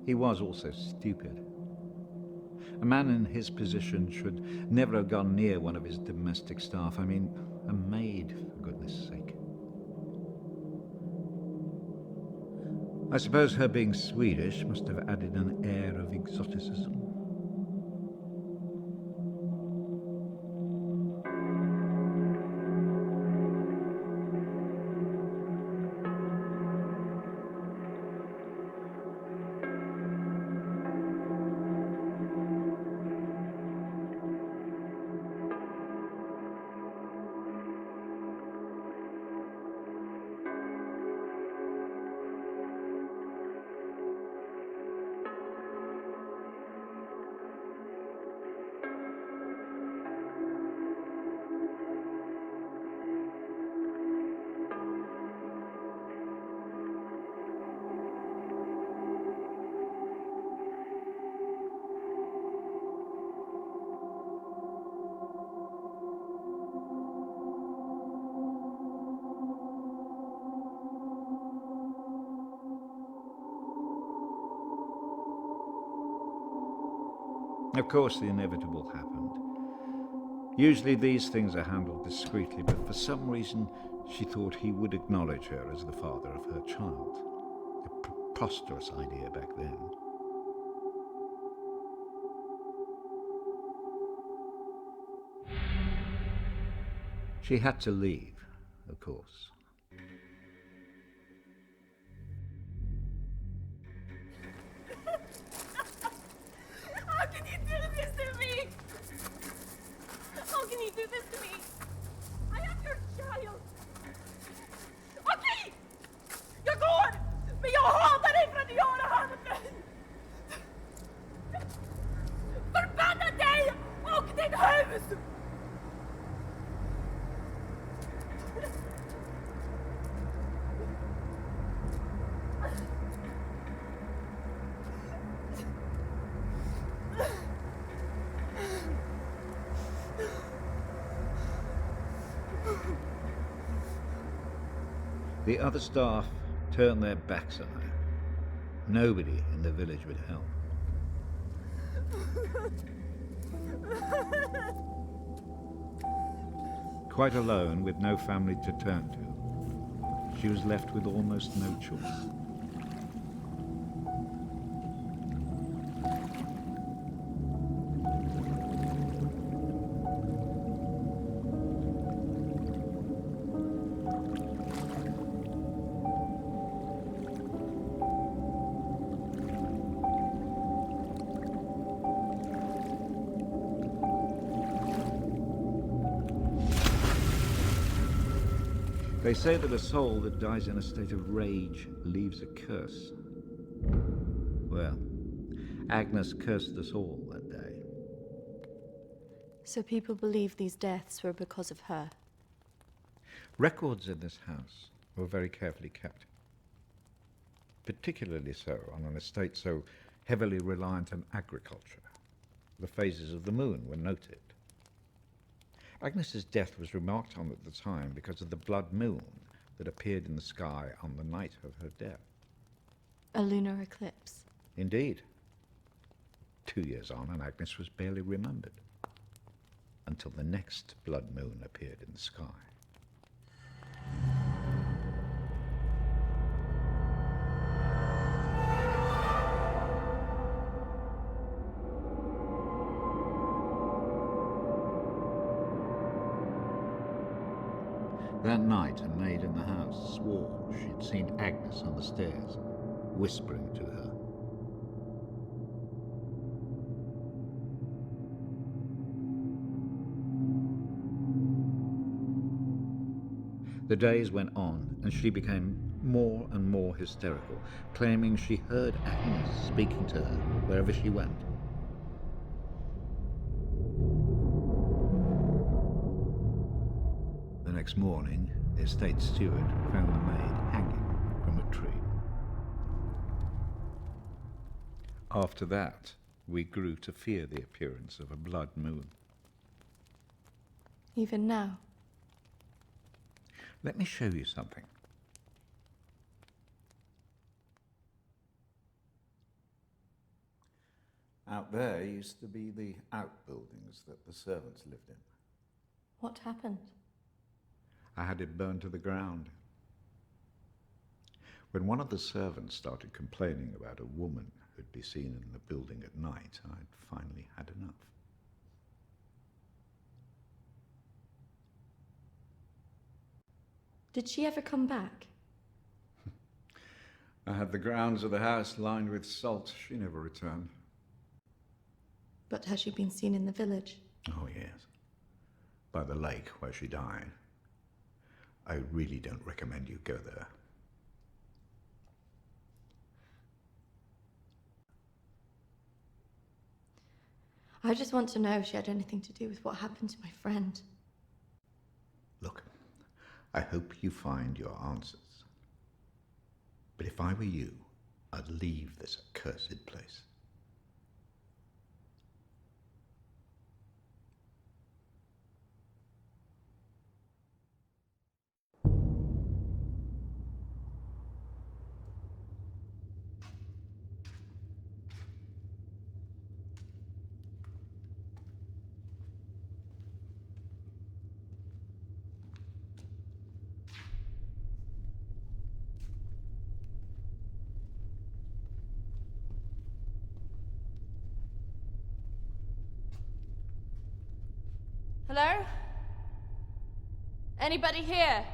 He was also stupid. A man in his position should never have gone near one of his domestic staff. I mean, a maid, for goodness sake. I suppose her being Swedish must have added an air of exoticism. Of course, the inevitable happened. Usually these things are handled discreetly, but for some reason she thought he would acknowledge her as the father of her child. A preposterous idea back then. She had to leave, of course. How can you do this to me? How can you do this to me? I am your child. Okej! Jag går! Men jag hatar dig för att göra han mig! Förbanna dig och ditt hus! The other staff turned their backs on her. Nobody in the village would help. Quite alone, with no family to turn to, she was left with almost no choice. They say that a soul that dies in a state of rage leaves a curse. Well, Agnes cursed us all that day. So people believe these deaths were because of her. Records in this house were very carefully kept. Particularly so on an estate so heavily reliant on agriculture. The phases of the moon were noted. Agnes's death was remarked on at the time because of the blood moon that appeared in the sky on the night of her death. A lunar eclipse. Indeed. 2 years on, and Agnes was barely remembered, until the next blood moon appeared in the sky. That night, a maid in the house swore she'd seen Agnes on the stairs, whispering to her. The days went on, and she became more and more hysterical, claiming she heard Agnes speaking to her wherever she went. The next morning, the estate steward found the maid hanging from a tree. After that, we grew to fear the appearance of a blood moon. Even now. Let me show you something. Out there used to be the outbuildings that the servants lived in. What happened? I had it burned to the ground. When one of the servants started complaining about a woman who'd be seen in the building at night, I'd finally had enough. Did she ever come back? I had the grounds of the house lined with salt. She never returned. But has she been seen in the village? Oh, yes. By the lake where she died. I really don't recommend you go there. I just want to know if she had anything to do with what happened to my friend. Look, I hope you find your answers. But if I were you, I'd leave this accursed place. Hello? Anybody here?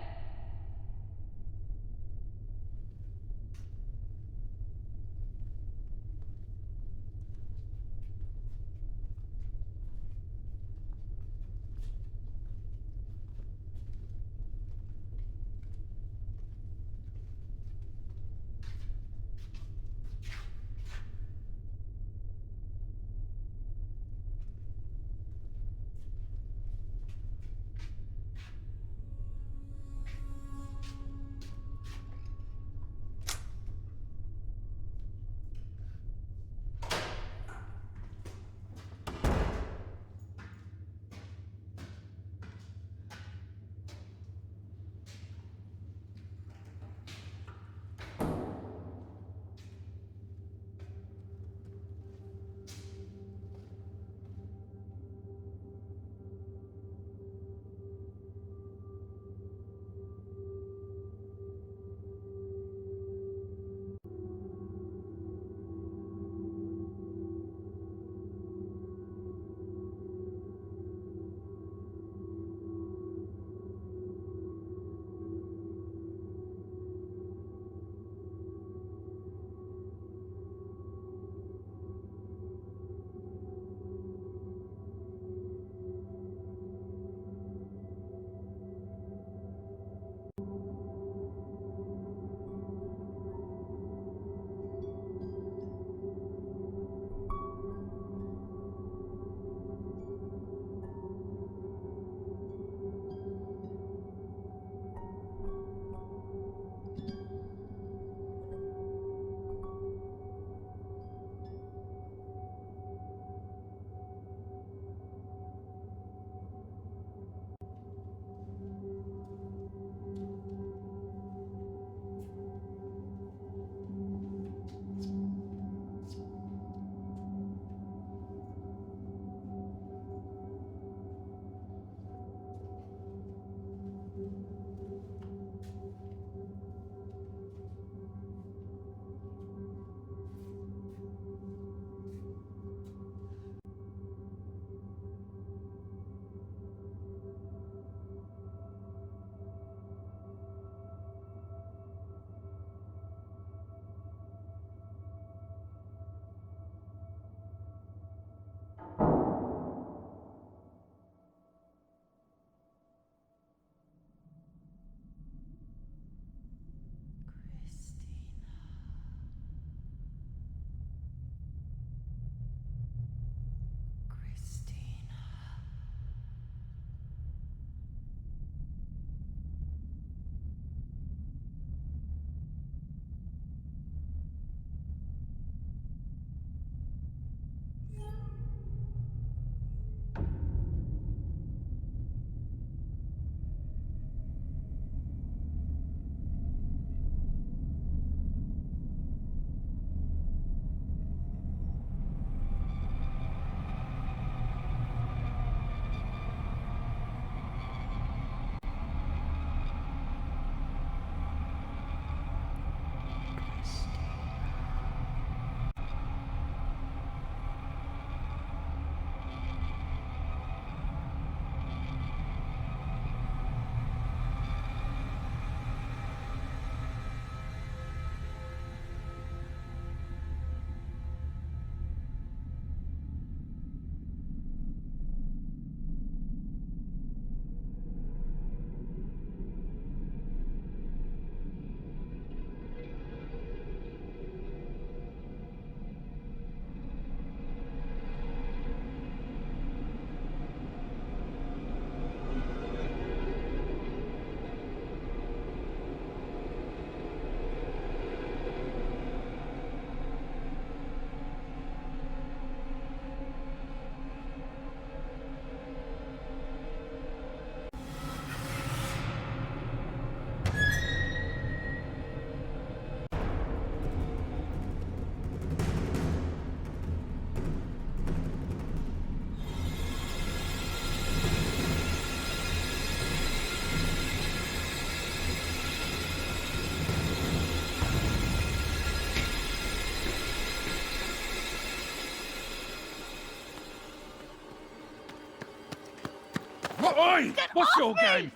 Oi! What's off your me! game?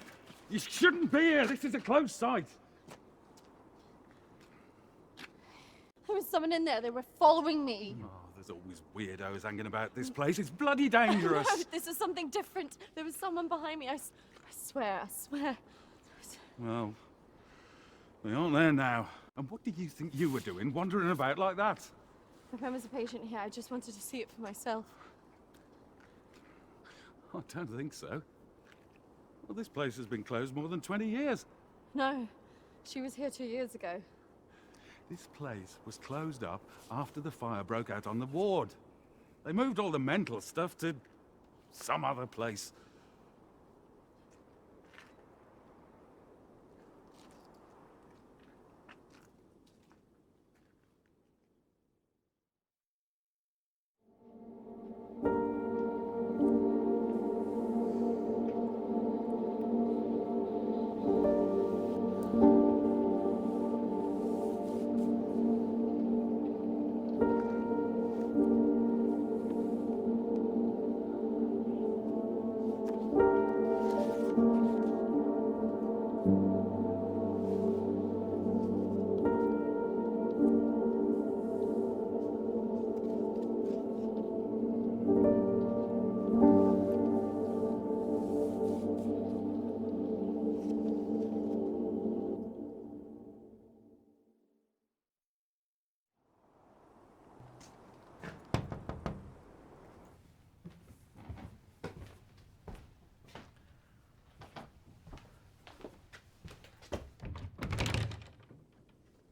You shouldn't be here. This is a closed site. There was someone in there. They were following me. Oh, there's always weirdos hanging about this place. It's bloody No, dangerous. this is something different. There was someone behind me. I swear. Well, they aren't there now. And what did you think you were doing, wandering about like that? My friend was a patient here. I just wanted to see it for myself. I don't think so. Well, this place has been closed more than 20 years. No, she was here 2 years ago. This place was closed up after the fire broke out on the ward. They moved all the mental stuff to some other place.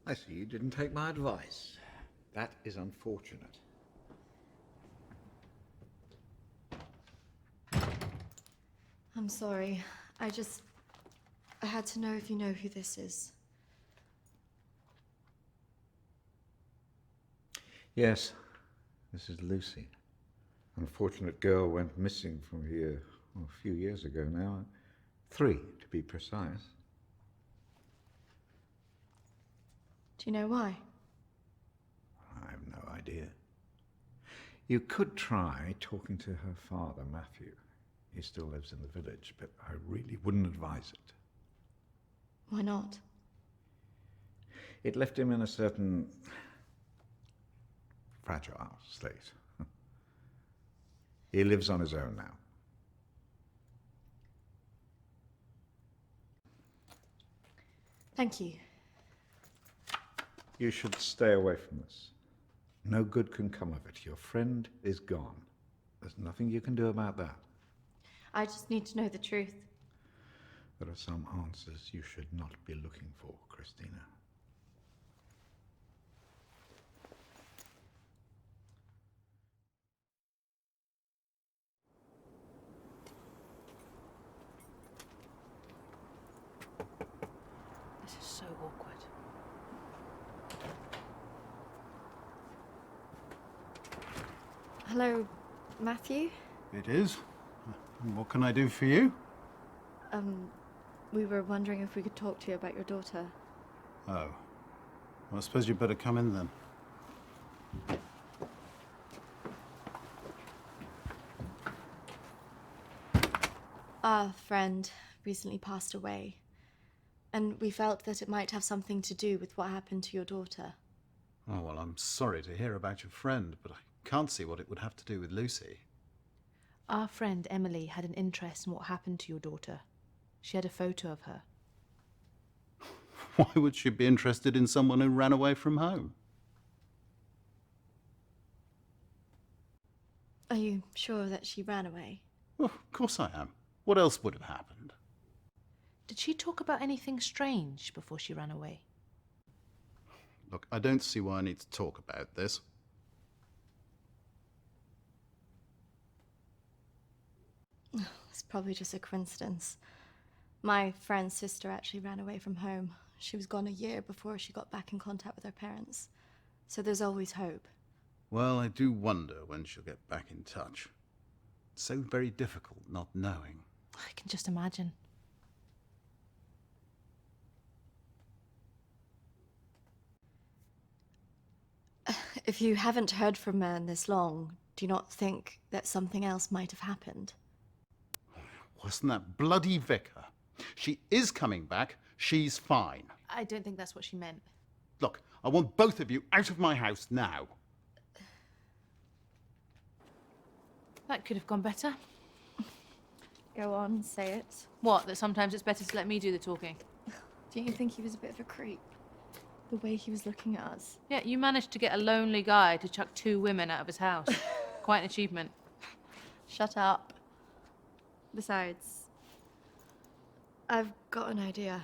I see you didn't take my advice. That is unfortunate. I'm sorry. I had to know if you know who this is. Yes, this is Lucy. Unfortunate girl went missing from here a few years ago now. 3, to be precise. Do you know why? I have no idea. You could try talking to her father, Matthew. He still lives in the village, but I really wouldn't advise it. Why not? It left him in a certain fragile state. He lives on his own now. Thank you. You should stay away from this. No good can come of it. Your friend is gone. There's nothing you can do about that. I just need to know the truth. There are some answers you should not be looking for, Kristina. This is so awkward. Hello, Matthew? It is. What can I do for you? We were wondering if we could talk to you about your daughter. Oh. Well, I suppose you'd better come in then. Our friend recently passed away, and we felt that it might have something to do with what happened to your daughter. Oh, well, I'm sorry to hear about your friend, but I can't see what it would have to do with Lucy. Our friend Emily had an interest in what happened to your daughter. She had a photo of her. Why would she be interested in someone who ran away from home? Are you sure that she ran away? Well, of course I am. What else would have happened? Did she talk about anything strange before she ran away? Look, I don't see why I need to talk about this. It's probably just a coincidence. My friend's sister actually ran away from home. She was gone a year before she got back in contact with her parents. So there's always hope. Well, I do wonder when she'll get back in touch. It's so very difficult not knowing. I can just imagine. If you haven't heard from her in this long, do you not think that something else might have happened? Wasn't that bloody vicar? She is coming back. She's fine. I don't think that's what she meant. Look, I want both of you out of my house now. That could have gone better. Go on, say it. What, that sometimes it's better to let me do the talking? Don't you think he was a bit of a creep? The way he was looking at us. Yeah, you managed to get a lonely guy to chuck 2 women out of his house. Quite an achievement. Shut up. Besides, I've got an idea.